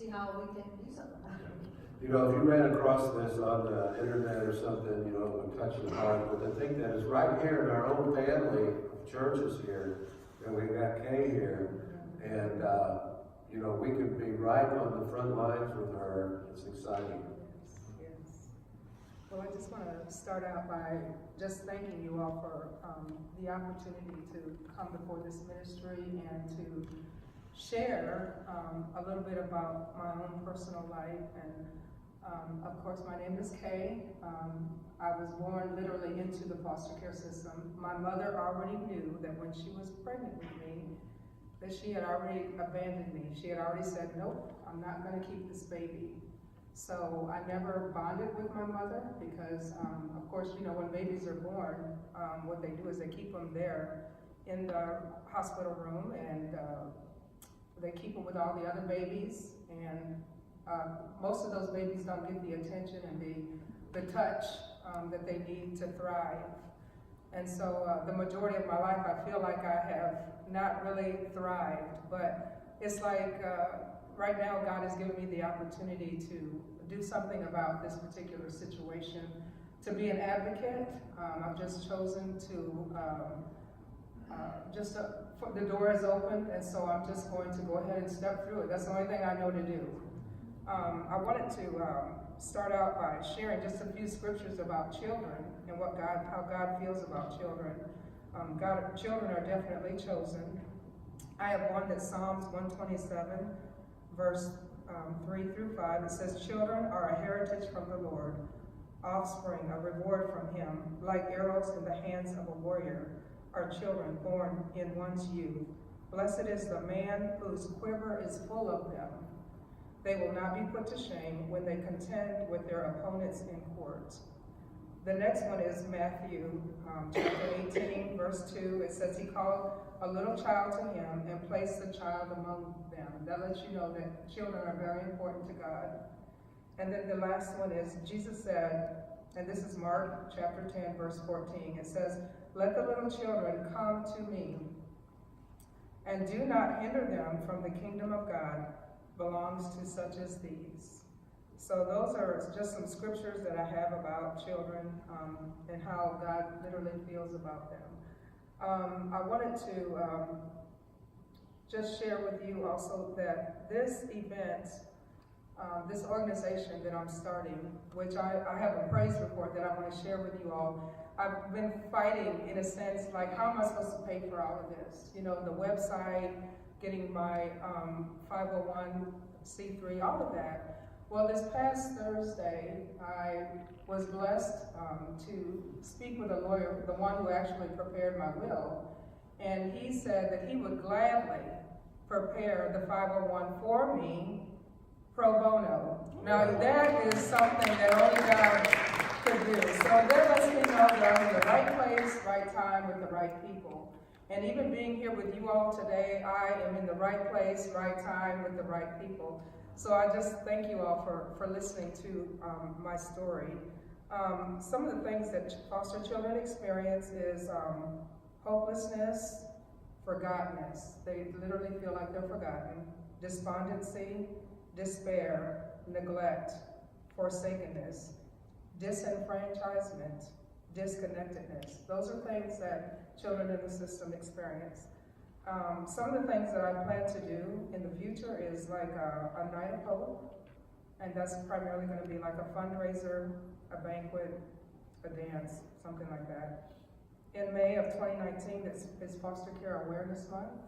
see how we can do something about it. You know, if you ran across this on the internet or something, you know, it would touch your heart. But to think that it's right here in our own family of churches here, and we've got Kay here, and you know, we could be right on the front lines with her. It's exciting. Yes. Well, I just want to start out by just thanking you all for the opportunity to come before this ministry and to share a little bit about my own personal life. And of course, my name is Kay. I was born literally into the foster care system. My mother already knew that when she was pregnant with me, that she had already abandoned me. She had already said, nope, I'm not going to keep this baby. So I never bonded with my mother because, of course, you know, when babies are born, what they do is they keep them there in the hospital room, and they keep them with all the other babies. And most of those babies don't get the attention and the touch that they need to thrive. And so the majority of my life, I feel like I have not really thrived, but it's like right now God has given me the opportunity to do something about this particular situation, to be an advocate. I've just chosen to, the door is open, and so I'm just going to go ahead and step through it. That's the only thing I know to do. I wanted to start out by sharing just a few scriptures about children and how God feels about children. Children are definitely chosen. I have one that's Psalms 127, verse 3 through 5. It says, children are a heritage from the Lord, offspring a reward from him. Like arrows in the hands of a warrior are children born in one's youth. Blessed is the man whose quiver is full of them. They will not be put to shame when they contend with their opponents in court. The next one is Matthew chapter 18, verse 2. It says, he called a little child to him and placed the child among them. That lets you know that children are very important to God. And then the last one is, Jesus said, and this is Mark chapter 10, verse 14. It says, let the little children come to me, and do not hinder them, from the kingdom of God belongs to such as these. So those are just some scriptures that I have about children and how God literally feels about them. I wanted to just share with you also that this event, this organization that I'm starting, which I have a praise report that I want to share with you all. I've been fighting, in a sense, like, how am I supposed to pay for all of this? You know, the website, getting my 501c3, all of that. Well, this past Thursday, I was blessed to speak with a lawyer, the one who actually prepared my will, and he said that he would gladly prepare the 501 for me pro bono. Now, that is something that only God could do. So that lets me know that I'm in the right place, right time, with the right people. And even being here with you all today, I am in the right place, right time, with the right people. So I just thank you all for listening to my story. Some of the things that foster children experience is hopelessness, forgottenness. They literally feel like they're forgotten. Despondency, despair, neglect, forsakenness, disenfranchisement, disconnectedness. Those are things that children in the system experience. Some of the things that I plan to do in the future is like a night of hope, and that's primarily going to be like a fundraiser, a banquet, a dance, something like that. In May of 2019, this is Foster Care Awareness Month,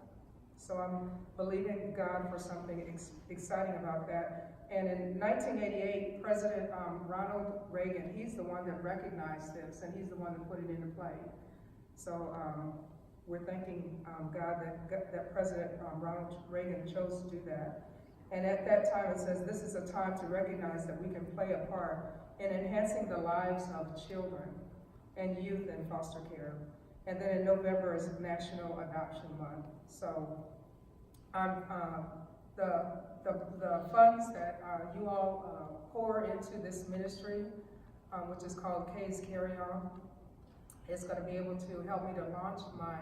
so I'm believing God for something exciting about that. And in 1988, President Ronald Reagan, he's the one that recognized this, and he's the one that put it into play. So we're thanking God that President Ronald Reagan chose to do that. And at that time, it says this is a time to recognize that we can play a part in enhancing the lives of children and youth in foster care. And then in November is National Adoption Month. So the funds that you all pour into this ministry, which is called CARRYONS, is going to be able to help me to launch my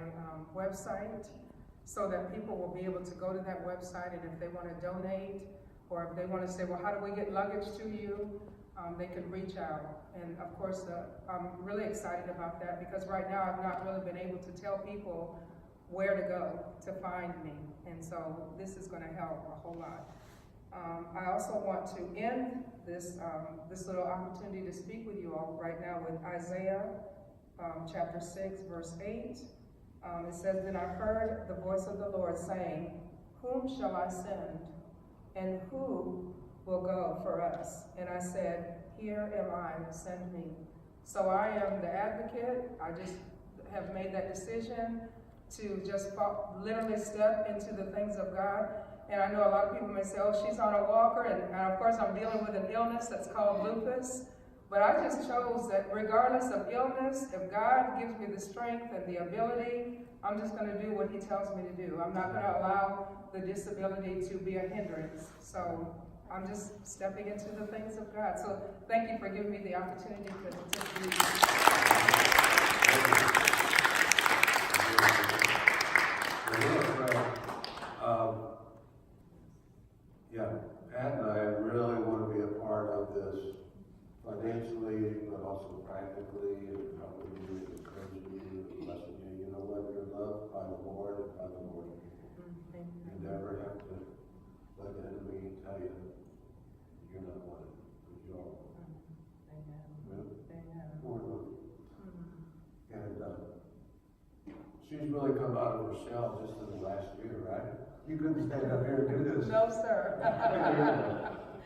website, so that people will be able to go to that website, and if they want to donate or if they want to say, well, how do we get luggage to you? They could reach out. And of course, I'm really excited about that because right now I've not really been able to tell people where to go to find me. And so this is going to help a whole lot. I also want to end this little opportunity to speak with you all right now with Isaiah chapter 6, verse 8. It says, "Then I heard the voice of the Lord saying, whom shall I send? And who will go for us? And I said, here am I, send me." So I am the advocate. I just have made that decision to just literally step into the things of God. And I know a lot of people may say, oh, she's on a walker, and of course I'm dealing with an illness that's called lupus. But I just chose that regardless of illness, if God gives me the strength and the ability, I'm just going to do what he tells me to do. I'm not going to allow the disability to be a hindrance. So I'm just stepping into the things of God. So thank you for giving me the opportunity to speak. Pat and I really want to be a part of this financially, but also practically, and helping you, encouraging you, and blessing you. You know what? You're loved by the Lord and by the Lord. You never have to let the enemy tell you you're not wanted, because you are wanted. Amen. Really? Amen. And she's really come out of her shell just in the last year, right? You couldn't stand up here and do this. No, sir.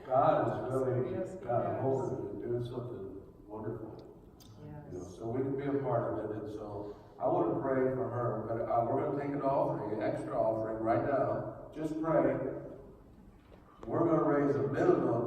God has really Yes, got a yes. hold of it and doing something wonderful. Yes. You know, so we can be a part of it. And so I want to pray for her, but we're going to take an offering, an extra offering right now. Just pray. We're going to raise a minimum